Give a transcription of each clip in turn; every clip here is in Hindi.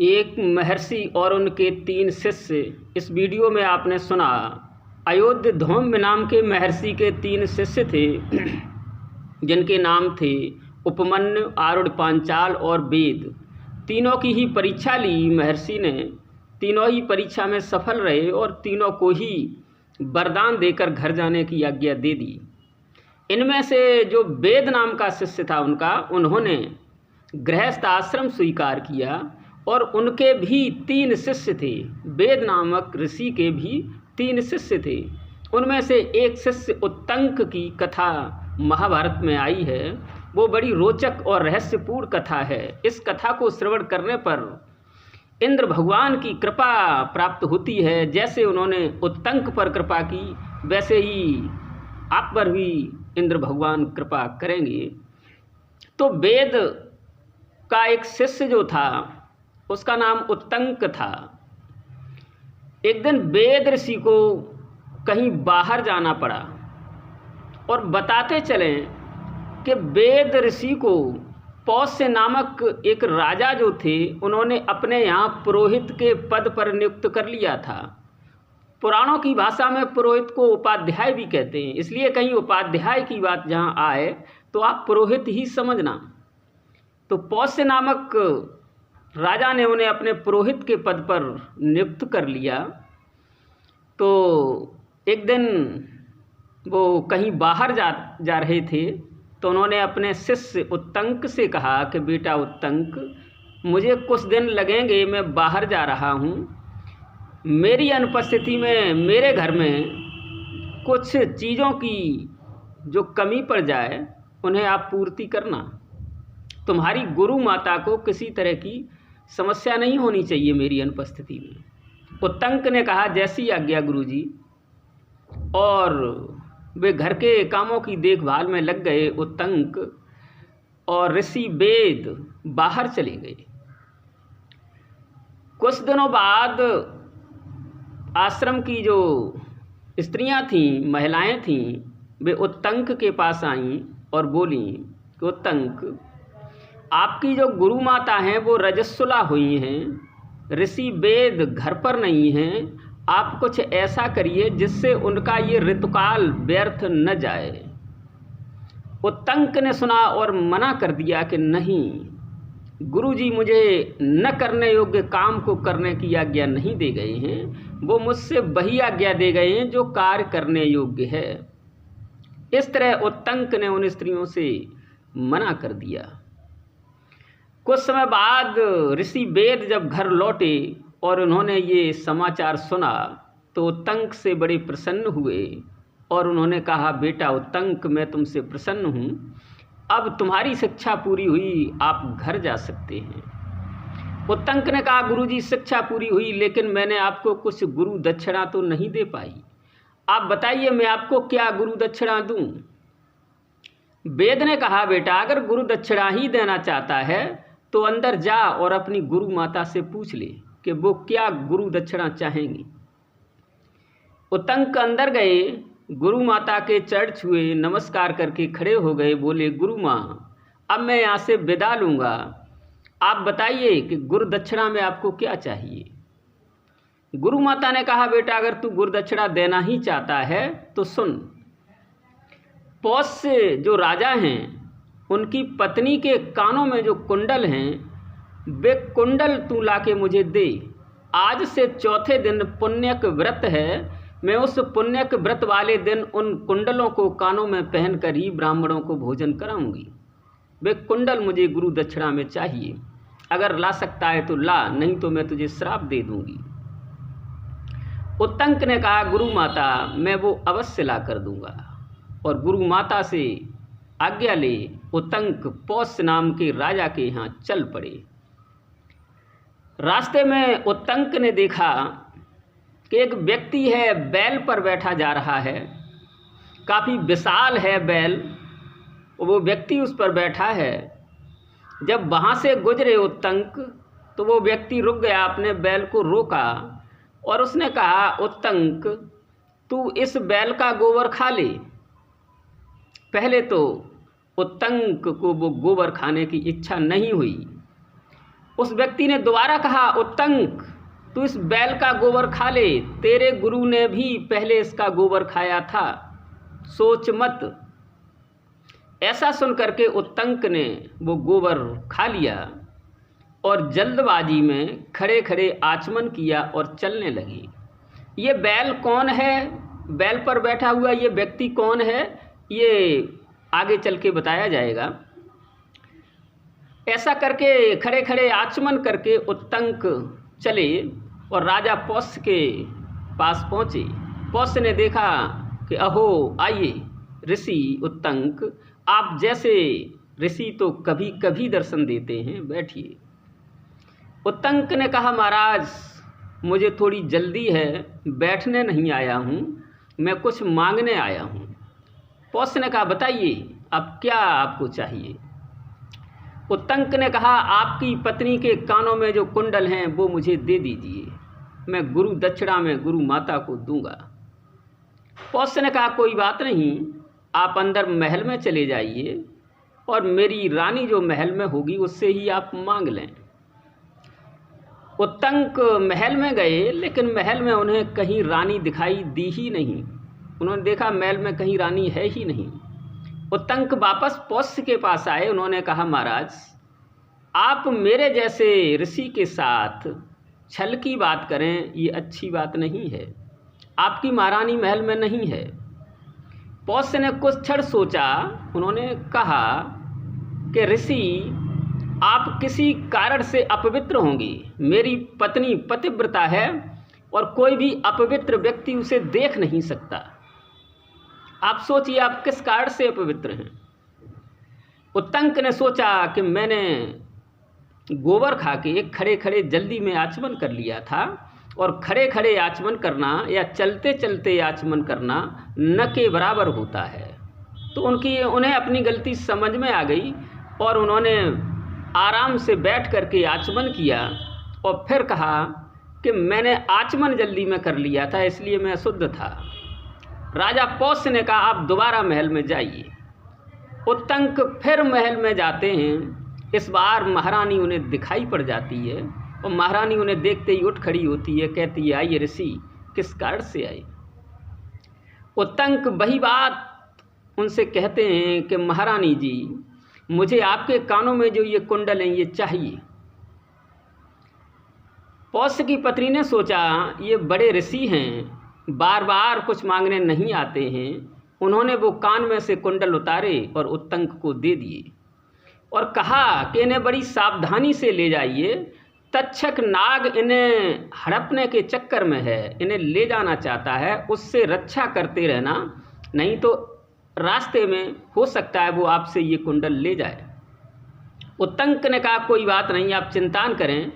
एक महर्षि और उनके 3 शिष्य। इस वीडियो में आपने सुना अयोध्य धौम्य नाम के महर्षि के 3 शिष्य थे जिनके नाम थे उपमन्यु, आरूढ़, पांचाल और वेद। तीनों की ही परीक्षा ली महर्षि ने, तीनों ही परीक्षा में सफल रहे और तीनों को ही वरदान देकर घर जाने की आज्ञा दे दी। इनमें से जो वेद नाम का शिष्य था उन्होंने गृहस्थ आश्रम स्वीकार किया और उनके भी 3 शिष्य थे। वेद नामक ऋषि के भी 3 शिष्य थे। उनमें से एक शिष्य उत्तंक की कथा महाभारत में आई है। वो बड़ी रोचक और रहस्यपूर्ण कथा है। इस कथा को श्रवण करने पर इंद्र भगवान की कृपा प्राप्त होती है। जैसे उन्होंने उत्तंक पर कृपा की वैसे ही आप पर भी इंद्र भगवान कृपा करेंगे। तो वेद का एक शिष्य जो था उसका नाम उत्तंक था। एक दिन वेद ऋषि को कहीं बाहर जाना पड़ा और बताते चलें कि वेद ऋषि को पौष्य नामक एक राजा जो थे उन्होंने अपने यहाँ पुरोहित के पद पर नियुक्त कर लिया था। पुराणों की भाषा में पुरोहित को उपाध्याय भी कहते हैं, इसलिए कहीं उपाध्याय की बात जहाँ आए तो आप पुरोहित ही समझना। तो पौष्य नामक राजा ने उन्हें अपने पुरोहित के पद पर नियुक्त कर लिया। तो एक दिन वो कहीं बाहर जा रहे थे तो उन्होंने अपने शिष्य उत्तंक से कहा कि बेटा उत्तंक, मुझे कुछ दिन लगेंगे, मैं बाहर जा रहा हूँ। मेरी अनुपस्थिति में मेरे घर में कुछ चीज़ों की जो कमी पड़ जाए उन्हें आप पूर्ति करना। तुम्हारी गुरु माता को किसी तरह की समस्या नहीं होनी चाहिए मेरी अनुपस्थिति में। उत्तंक ने कहा जैसी आज्ञा गुरुजी, और वे घर के कामों की देखभाल में लग गए। उत्तंक और ऋषि वेद बाहर चले गए। कुछ दिनों बाद आश्रम की जो स्त्रियां थीं, महिलाएं थीं, वे उत्तंक के पास आईं और बोलीं कि उत्तंक, आपकी जो गुरु माता हैं वो रजस्वला हुई हैं, ऋषि वेद घर पर नहीं हैं, आप कुछ ऐसा करिए जिससे उनका ये ऋतुकाल व्यर्थ न जाए। उत्तंक ने सुना और मना कर दिया कि नहीं गुरुजी, मुझे न करने योग्य काम को करने की आज्ञा नहीं दे गए हैं, वो मुझसे वही आज्ञा दे गए हैं जो कार्य करने योग्य है। इस तरह उत्तंक ने उन स्त्रियों से मना कर दिया। कुछ समय बाद ऋषि वेद जब घर लौटे और उन्होंने ये समाचार सुना तो उत्तंक से बड़े प्रसन्न हुए और उन्होंने कहा बेटा उत्तंक, मैं तुमसे प्रसन्न हूँ, अब तुम्हारी शिक्षा पूरी हुई, आप घर जा सकते हैं। उत्तंक ने कहा गुरुजी, शिक्षा पूरी हुई लेकिन मैंने आपको कुछ गुरु दक्षिणा तो नहीं दे पाई। आप बताइए मैं आपको क्या गुरु दक्षिणा दूँ। वेद ने कहा बेटा, अगर गुरु दक्षिणा ही देना चाहता है तो अंदर जा और अपनी गुरु माता से पूछ ले कि वो क्या गुरु दक्षिणा चाहेंगी। उत्तंक अंदर गए, गुरु माता के चरण छुए, नमस्कार करके खड़े हो गए, बोले गुरु माँ, अब मैं यहाँ से विदा लूँगा, आप बताइए कि गुरु दक्षिणा में आपको क्या चाहिए। गुरु माता ने कहा बेटा, अगर तू गुरु दक्षिणा देना ही चाहता है तो सुन, पौष्य जो राजा हैं उनकी पत्नी के कानों में जो कुंडल हैं वे कुंडल तू लाके मुझे दे। आज से चौथे दिन पुण्यक व्रत है, मैं उस पुण्यक व्रत वाले दिन उन कुंडलों को कानों में पहनकर ही ब्राह्मणों को भोजन कराऊंगी। वे कुंडल मुझे गुरु दक्षिणा में चाहिए, अगर ला सकता है तो ला, नहीं तो मैं तुझे श्राप दे दूंगी। उत्तंक ने कहा गुरु माता, मैं वो अवश्य ला कर दूंगा। और गुरु माता से आज्ञा ले उत्तंक पौष्य नाम के राजा के यहाँ चल पड़े। रास्ते में उत्तंक ने देखा कि एक व्यक्ति है, बैल पर बैठा जा रहा है, काफ़ी विशाल है बैल, वो व्यक्ति उस पर बैठा है। जब वहाँ से गुजरे उत्तंक तो वो व्यक्ति रुक गया, अपने बैल को रोका और उसने कहा उत्तंक, तू इस बैल का गोबर खा ले। पहले तो उत्तंक को वो गोबर खाने की इच्छा नहीं हुई। उस व्यक्ति ने दोबारा कहा, उत्तंक तू इस बैल का गोबर खा ले, तेरे गुरु ने भी पहले इसका गोबर खाया था, सोच मत। ऐसा सुनकर के उत्तंक ने वो गोबर खा लिया और जल्दबाजी में खड़े खड़े आचमन किया और चलने लगी। ये बैल कौन है, बैल पर बैठा हुआ ये व्यक्ति कौन है, ये आगे चल के बताया जाएगा। ऐसा करके खड़े खड़े आचमन करके उत्तंक चले और राजा पौष्य के पास पहुँचे। पौष्य ने देखा कि अहो आइए ऋषि उत्तंक, आप जैसे ऋषि तो कभी कभी दर्शन देते हैं, बैठिए। उत्तंक ने कहा, महाराज मुझे थोड़ी जल्दी है, बैठने नहीं आया हूँ, मैं कुछ मांगने आया हूँ। पौष्य ने कहा, बताइए अब क्या आपको चाहिए। उत्तंक ने कहा, आपकी पत्नी के कानों में जो कुंडल हैं वो मुझे दे दीजिए, मैं गुरु दक्षिणा में गुरु माता को दूंगा। पौष्य ने कहा, कोई बात नहीं, आप अंदर महल में चले जाइए और मेरी रानी जो महल में होगी उससे ही आप मांग लें। उत्तंक महल में गए, लेकिन महल में उन्हें कहीं रानी दिखाई दी ही नहीं। उन्होंने देखा महल में कहीं रानी है ही नहीं। उत्तंक वापस पौष्य के पास आए। उन्होंने कहा, महाराज आप मेरे जैसे ऋषि के साथ छल की बात करें, ये अच्छी बात नहीं है, आपकी महारानी महल में नहीं है। पौष्य ने कुछ क्षण सोचा। उन्होंने कहा कि ऋषि आप किसी कारण से अपवित्र होंगी, मेरी पत्नी पतिव्रता है और कोई भी अपवित्र व्यक्ति उसे देख नहीं सकता। आप सोचिए आप किस कारण से अपवित्र हैं। उत्तंक ने सोचा कि मैंने गोबर खा के खड़े खड़े जल्दी में आचमन कर लिया था, और खड़े खड़े आचमन करना या चलते चलते आचमन करना न के बराबर होता है। तो उन्हें अपनी गलती समझ में आ गई और उन्होंने आराम से बैठ करके आचमन किया और फिर कहा कि मैंने आचमन जल्दी में कर लिया था, इसलिए मैं अशुद्ध था। राजा पौष्य ने कहा, आप दोबारा महल में जाइए। उत्तंक फिर महल में जाते हैं। इस बार महारानी उन्हें दिखाई पड़ जाती है और महारानी उन्हें देखते ही उठ खड़ी होती है, कहती है, आइए ऋषि किस कारण से आए। उत्तंक वही बात उनसे कहते हैं कि महारानी जी मुझे आपके कानों में जो ये कुंडल हैं ये चाहिए। पौष्य की पत्नी ने सोचा ये बड़े ऋषि हैं, बार बार कुछ मांगने नहीं आते हैं। उन्होंने वो कान में से कुंडल उतारे और उत्तंक को दे दिए और कहा कि इन्हें बड़ी सावधानी से ले जाइए, तक्षक नाग इन्हें हड़पने के चक्कर में है, इन्हें ले जाना चाहता है, उससे रक्षा करते रहना, नहीं तो रास्ते में हो सकता है वो आपसे ये कुंडल ले जाए। उत्तंक ने कहा, कोई बात नहीं, आप चिंता न करें,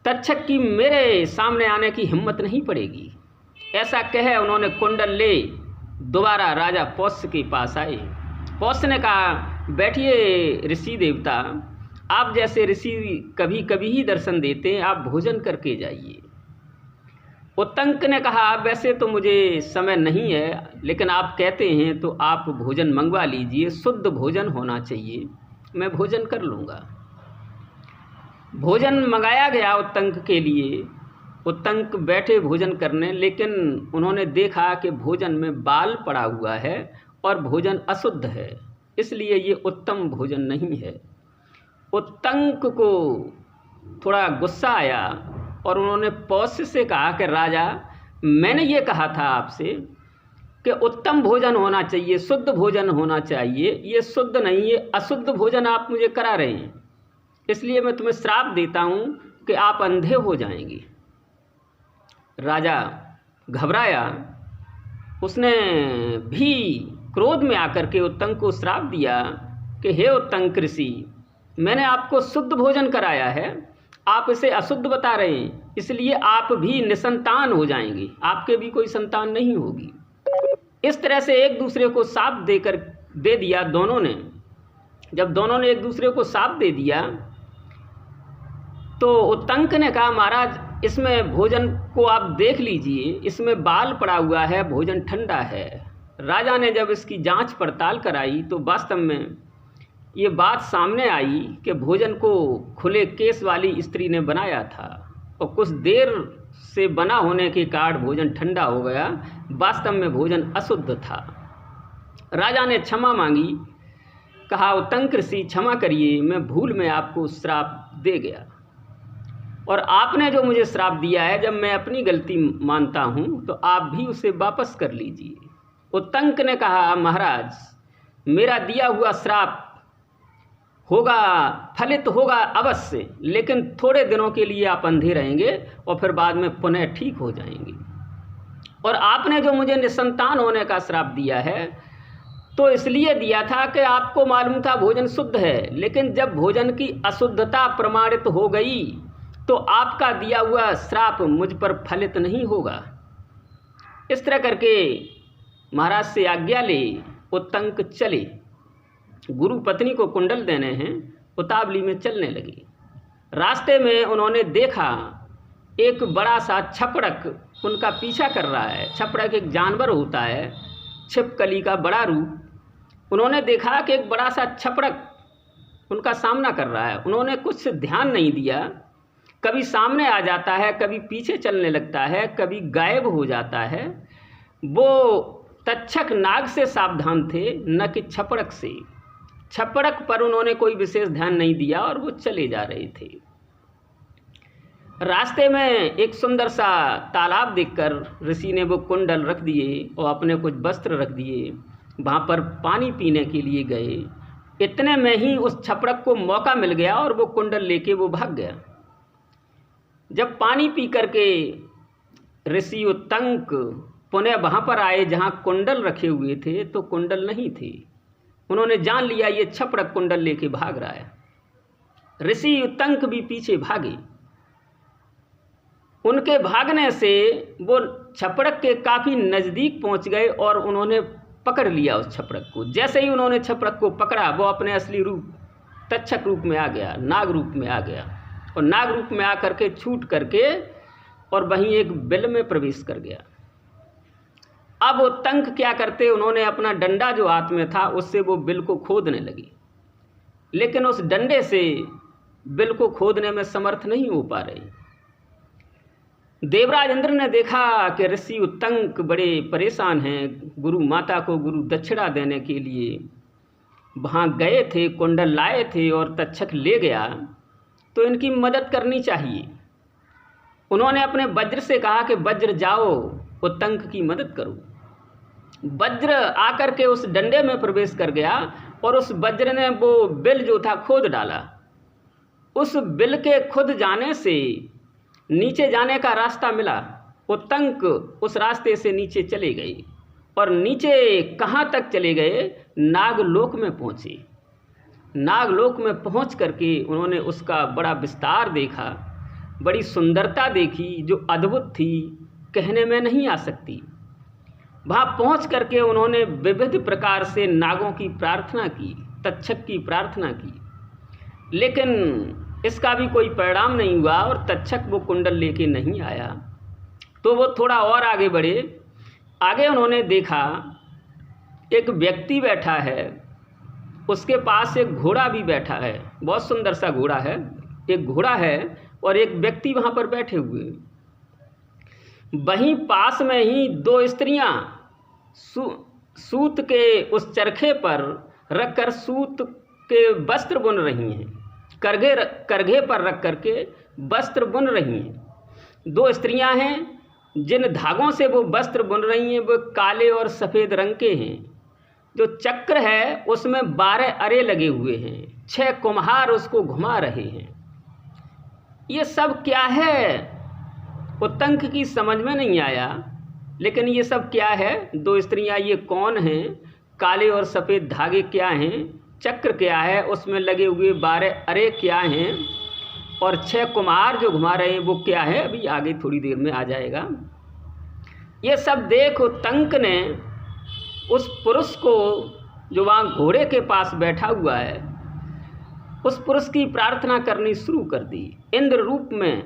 तक्षक की मेरे सामने आने की हिम्मत नहीं पड़ेगी। ऐसा कहे उन्होंने कुंडल ले दोबारा राजा पौष्य के पास आए। पौष्य ने कहा, बैठिए ऋषि देवता, आप जैसे ऋषि कभी कभी ही दर्शन देते हैं, आप भोजन करके जाइए। उत्तंक ने कहा, वैसे तो मुझे समय नहीं है, लेकिन आप कहते हैं तो आप भोजन मंगवा लीजिए, शुद्ध भोजन होना चाहिए, मैं भोजन कर लूँगा। भोजन मंगाया गया उत्तंक के लिए। उत्तंक बैठे भोजन करने, लेकिन उन्होंने देखा कि भोजन में बाल पड़ा हुआ है और भोजन अशुद्ध है, इसलिए ये उत्तम भोजन नहीं है। उत्तंक को थोड़ा गुस्सा आया और उन्होंने पौष्य से कहा कि राजा मैंने ये कहा था आपसे कि उत्तम भोजन होना चाहिए, शुद्ध भोजन होना चाहिए, ये शुद्ध नहीं, ये अशुद्ध भोजन आप मुझे करा रहे हैं, इसलिए मैं तुम्हें श्राप देता हूँ कि आप अंधे हो जाएंगे। राजा घबराया, उसने भी क्रोध में आकर के उत्तंक को श्राप दिया कि हे उत्तंक ऋषि, मैंने आपको शुद्ध भोजन कराया है, आप इसे अशुद्ध बता रहे हैं, इसलिए आप भी निसंतान हो जाएंगे, आपके भी कोई संतान नहीं होगी। इस तरह से एक दूसरे को शाप दे दिया दोनों ने। जब दोनों ने एक दूसरे को शाप दे दिया तो उत्तंक ने कहा, महाराज इसमें भोजन को आप देख लीजिए, इसमें बाल पड़ा हुआ है, भोजन ठंडा है। राजा ने जब इसकी जांच पड़ताल कराई तो वास्तव में ये बात सामने आई कि भोजन को खुले केस वाली स्त्री ने बनाया था और कुछ देर से बना होने के कारण भोजन ठंडा हो गया। वास्तव में भोजन अशुद्ध था। राजा ने क्षमा मांगी। कहा, उत्तंक ऋषि क्षमा करिए, मैं भूल में आपको श्राप दे गया और आपने जो मुझे श्राप दिया है, जब मैं अपनी गलती मानता हूँ तो आप भी उसे वापस कर लीजिए। उत्तंक ने कहा, महाराज, मेरा दिया हुआ श्राप होगा, फलित होगा अवश्य, लेकिन थोड़े दिनों के लिए आप अंधे रहेंगे और फिर बाद में पुनः ठीक हो जाएंगे। और आपने जो मुझे निसंतान होने का श्राप दिया है तो इसलिए दिया था कि आपको मालूम था भोजन शुद्ध है, लेकिन जब भोजन की अशुद्धता प्रमाणित हो गई तो आपका दिया हुआ श्राप मुझ पर फलित नहीं होगा। इस तरह करके महाराज से आज्ञा ले उत्तंक चले। गुरु पत्नी को कुंडल देने हैं, उतावली में चलने लगे। रास्ते में उन्होंने देखा एक बड़ा सा छपड़क उनका पीछा कर रहा है। छपड़क एक जानवर होता है, छिपकली का बड़ा रूप। उन्होंने देखा कि एक बड़ा सा छपड़क उनका सामना कर रहा है। उन्होंने कुछ ध्यान नहीं दिया, कभी सामने आ जाता है, कभी पीछे चलने लगता है, कभी गायब हो जाता है। वो तक्षक नाग से सावधान थे, न कि छपड़क से। छपड़क पर उन्होंने कोई विशेष ध्यान नहीं दिया और वो चले जा रहे थे। रास्ते में एक सुंदर सा तालाब देखकर ऋषि ने वो कुंडल रख दिए और अपने कुछ वस्त्र रख दिए। वहाँ पर पानी पीने के लिए गए। इतने में ही उस छपड़क को मौका मिल गया और वो कुंडल लेके वो भाग गया। जब पानी पी करके ऋषि उत्तंक पुनः वहाँ पर आए जहाँ कुंडल रखे हुए थे तो कुंडल नहीं थे। उन्होंने जान लिया ये छपड़क कुंडल लेके भाग रहा है। ऋषि उत्तंक भी पीछे भागे। उनके भागने से वो छपड़क के काफ़ी नज़दीक पहुंच गए और उन्होंने पकड़ लिया उस छपड़क को। जैसे ही उन्होंने छपड़क को पकड़ा, वो अपने असली रूप तक्षक रूप में आ गया, नाग रूप में आ गया और नाग रूप में आकर के छूट करके और वहीं एक बिल में प्रवेश कर गया। अब वो तंक क्या करते, उन्होंने अपना डंडा जो हाथ में था उससे वो बिल को खोदने लगी, लेकिन उस डंडे से बिल को खोदने में समर्थ नहीं हो पा रहे। देवराज इंद्र ने देखा कि ऋषि उत्तंक बड़े परेशान हैं। गुरु माता को गुरु दक्षिणा देने के लिए वहाँ गए थे, कुंडल लाए थे और तक्षक ले गया, तो इनकी मदद करनी चाहिए। उन्होंने अपने वज्र से कहा कि वज्र जाओ उत्तंक की मदद करो। वज्र आकर के उस डंडे में प्रवेश कर गया और उस वज्र ने वो बिल जो था खोद डाला। उस बिल के खुद जाने से नीचे जाने का रास्ता मिला। उत्तंक उस रास्ते से नीचे चले गए और नीचे कहाँ तक चले गए, नागलोक में पहुँचे। नागलोक में पहुँच करके उन्होंने उसका बड़ा विस्तार देखा, बड़ी सुंदरता देखी जो अद्भुत थी, कहने में नहीं आ सकती। वहाँ पहुँच करके उन्होंने विविध प्रकार से नागों की प्रार्थना की, तक्षक की प्रार्थना की, लेकिन इसका भी कोई परिणाम नहीं हुआ और तक्षक वो कुंडल लेके नहीं आया। तो वो थोड़ा और आगे बढ़े। आगे उन्होंने देखा एक व्यक्ति बैठा है, उसके पास एक घोड़ा भी बैठा है, बहुत सुंदर सा घोड़ा है। एक घोड़ा है और एक व्यक्ति वहाँ पर बैठे हुए। वहीं पास में ही दो स्त्रियाँ सूत के उस चरखे पर रखकर सूत के वस्त्र बुन रही हैं, करघे पर रख करके वस्त्र बुन रही हैं। दो स्त्रियां हैं, जिन धागों से वो वस्त्र बुन रही हैं वो काले और सफ़ेद रंग के हैं। जो चक्र है उसमें 12 अरे लगे हुए हैं, 6 कुम्हार उसको घुमा रहे हैं। ये सब क्या है, उत्तंक की समझ में नहीं आया, लेकिन ये सब क्या है, दो स्त्रियां ये कौन हैं, काले और सफ़ेद धागे क्या हैं, चक्र क्या है, उसमें लगे हुए 12 अरे क्या हैं और 6 कुम्हार जो घुमा रहे हैं वो क्या है, अभी आगे थोड़ी देर में आ जाएगा। ये सब देख उत्तंक ने उस पुरुष को जो वहाँ घोड़े के पास बैठा हुआ है, उस पुरुष की प्रार्थना करनी शुरू कर दी। इंद्र रूप में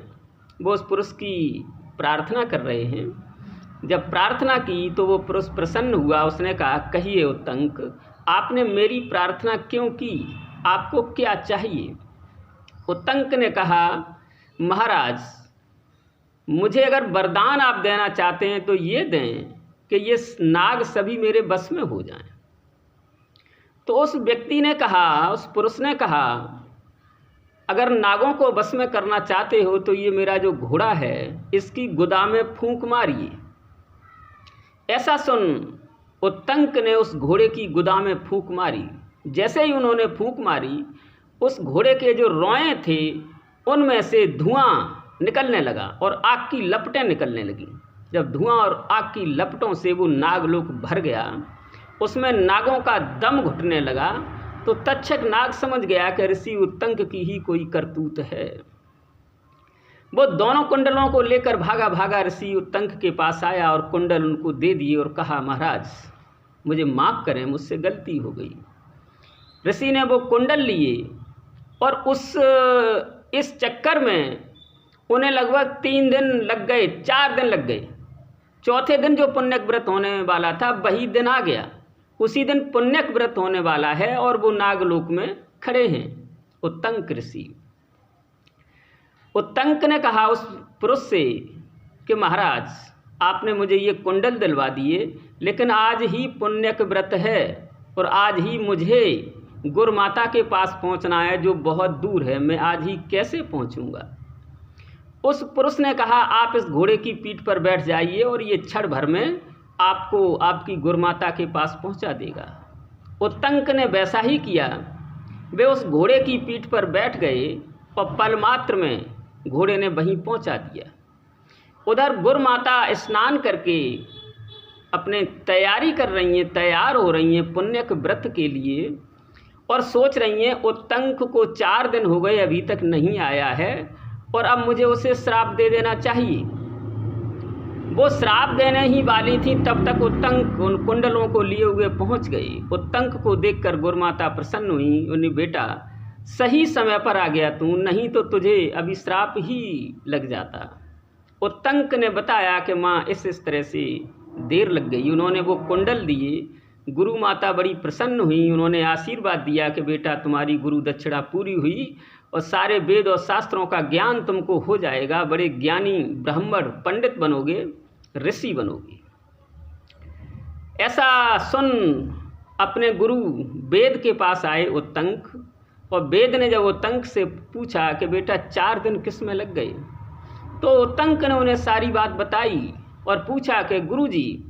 वो उस पुरुष की प्रार्थना कर रहे हैं। जब प्रार्थना की तो वो पुरुष प्रसन्न हुआ। उसने कहा, कहिए उत्तंक, आपने मेरी प्रार्थना क्यों की? आपको क्या चाहिए? उत्तंक ने कहा, महाराज, मुझे अगर वरदान आप देना चाहते हैं तो ये दें कि ये नाग सभी मेरे बस में हो जाएं। तो उस व्यक्ति ने कहा, उस पुरुष ने कहा, अगर नागों को बस में करना चाहते हो तो ये मेरा जो घोड़ा है इसकी गुदा में फूंक मारिए। ऐसा सुन उत्तंक ने उस घोड़े की गुदा में फूंक मारी। जैसे ही उन्होंने फूंक मारी, उस घोड़े के जो रोए थे उनमें से धुआं निकलने लगा और आग की लपटें निकलने लगीं। जब धुआं और आग की लपटों से वो नागलोक भर गया, उसमें नागों का दम घुटने लगा, तो तक्षक नाग समझ गया कि ऋषि उत्तंक की ही कोई करतूत है। वो दोनों कुंडलों को लेकर भागा भागा ऋषि उत्तंक के पास आया और कुंडल उनको दे दिए और कहा, महाराज, मुझे माफ़ करें, मुझसे गलती हो गई। ऋषि ने वो कुंडल लिए और इस चक्कर में उन्हें लगभग 3 दिन लग गए, 4 दिन लग गए। चौथे दिन जो पुण्यक व्रत होने वाला था वही दिन आ गया। उसी दिन पुण्यक व्रत होने वाला है और वो नागलोक में खड़े हैं उत्तंक ऋषि। उत्तंक ने कहा उस पुरुष से कि महाराज, आपने मुझे ये कुंडल दिलवा दिए, लेकिन आज ही पुण्यक व्रत है और आज ही मुझे गुरुमाता के पास पहुंचना है जो बहुत दूर है। मैं आज ही कैसे पहुंचूंगा? उस पुरुष ने कहा, आप इस घोड़े की पीठ पर बैठ जाइए और ये क्षण भर में आपको आपकी गुरुमाता के पास पहुंचा देगा। उत्तंक ने वैसा ही किया। वे उस घोड़े की पीठ पर बैठ गए और पल मात्र में घोड़े ने वहीं पहुंचा दिया। उधर गुरुमाता स्नान करके अपने तैयारी कर रही हैं, तैयार हो रही हैं पुण्यक व्रत के लिए, और सोच रही हैं उत्तंक को 4 दिन हो गए अभी तक नहीं आया है और अब मुझे उसे श्राप दे देना चाहिए। वो श्राप देने ही वाली थी, तब तक उत्तंक उन कुंडलों को लिए हुए पहुंच गई। उत्तंक को देखकर गुरुमाता प्रसन्न हुई। उन्हें, बेटा, सही समय पर आ गया तू, नहीं तो तुझे अभी श्राप ही लग जाता। उत्तंक ने बताया कि माँ, इस तरह से देर लग गई। उन्होंने वो कुंडल दिए। गुरु माता बड़ी प्रसन्न हुई। उन्होंने आशीर्वाद दिया कि बेटा, तुम्हारी गुरु दक्षिणा पूरी हुई और सारे वेद और शास्त्रों का ज्ञान तुमको हो जाएगा, बड़े ज्ञानी ब्राह्मण पंडित बनोगे, ऋषि बनोगे। ऐसा सुन अपने गुरु वेद के पास आए उत्तंक, और वेद ने जब उत्तंक से पूछा कि बेटा 4 दिन किस में लग गए, तो उत्तंक ने उन्हें सारी बात बताई और पूछा कि गुरुजी,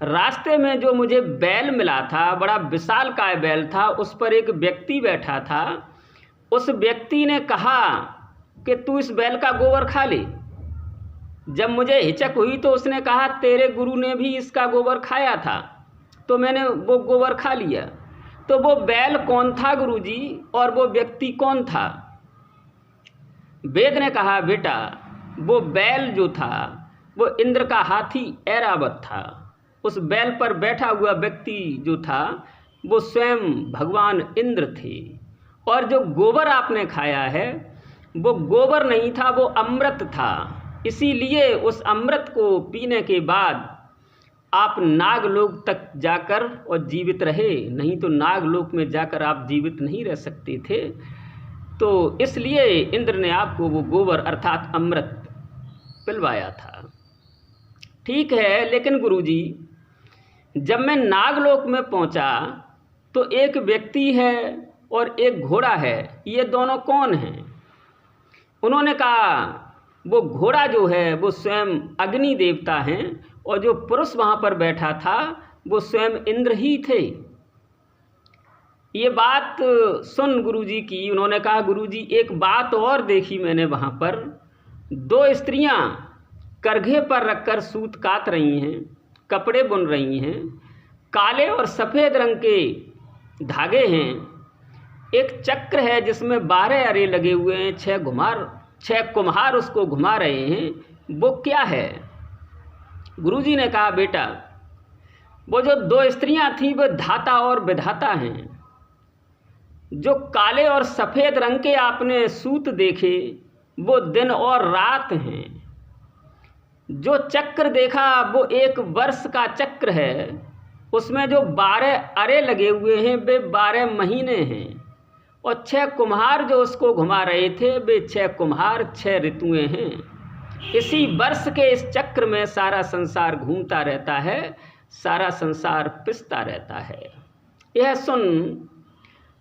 रास्ते में जो मुझे बैल मिला था, बड़ा विशालकाय बैल था, उस पर एक व्यक्ति बैठा था। उस व्यक्ति ने कहा कि तू इस बैल का गोबर खा ले। जब मुझे हिचक हुई तो उसने कहा, तेरे गुरु ने भी इसका गोबर खाया था, तो मैंने वो गोबर खा लिया। तो वो बैल कौन था गुरुजी, और वो व्यक्ति कौन था? वेद ने कहा, बेटा, वो बैल जो था वो इंद्र का हाथी ऐरावत था। उस बैल पर बैठा हुआ व्यक्ति जो था वो स्वयं भगवान इंद्र थे। और जो गोबर आपने खाया है वो गोबर नहीं था, वो अमृत था। इसीलिए उस अमृत को पीने के बाद आप नागलोक तक जाकर और जीवित रहे, नहीं तो नागलोक में जाकर आप जीवित नहीं रह सकते थे। तो इसलिए इंद्र ने आपको वो गोबर अर्थात अमृत पिलवाया था। ठीक है, लेकिन गुरुजी, जब मैं नागलोक में पहुंचा तो एक व्यक्ति है और एक घोड़ा है, ये दोनों कौन हैं? उन्होंने कहा, वो घोड़ा जो है वो स्वयं अग्नि देवता हैं और जो पुरुष वहाँ पर बैठा था वो स्वयं इंद्र ही थे। ये बात सुन गुरुजी की, उन्होंने कहा, गुरुजी, एक बात और देखी मैंने वहाँ पर। 2 स्त्रियाँ करघे पर रखकर सूत काट रही हैं, कपड़े बुन रही हैं, काले और सफ़ेद रंग के धागे हैं। एक चक्र है जिसमें 12 अरे लगे हुए हैं, 6 कुम्हार उसको घुमा रहे हैं। वो क्या है? गुरुजी ने कहा, बेटा, वो जो 2 स्त्रियां थीं वो धाता और विधाता हैं। जो काले और सफ़ेद रंग के आपने सूत देखे वो दिन और रात हैं। जो चक्र देखा वो 1 वर्ष का चक्र है, उसमें जो 12 अरे लगे हुए हैं वे 12 महीने हैं। और 6 कुम्हार जो उसको घुमा रहे थे, वे 6 कुम्हार 6 ऋतुएं हैं। इसी वर्ष के इस चक्र में सारा संसार घूमता रहता है, सारा संसार पिसता रहता है। यह सुन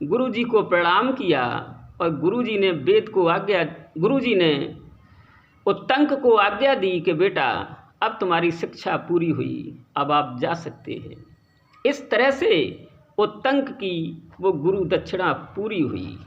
गुरुजी को प्रणाम किया और गुरुजी ने उत्तंक को आज्ञा दी कि बेटा अब तुम्हारी शिक्षा पूरी हुई, अब आप जा सकते हैं। इस तरह से उत्तंक की वो गुरु दक्षिणा पूरी हुई।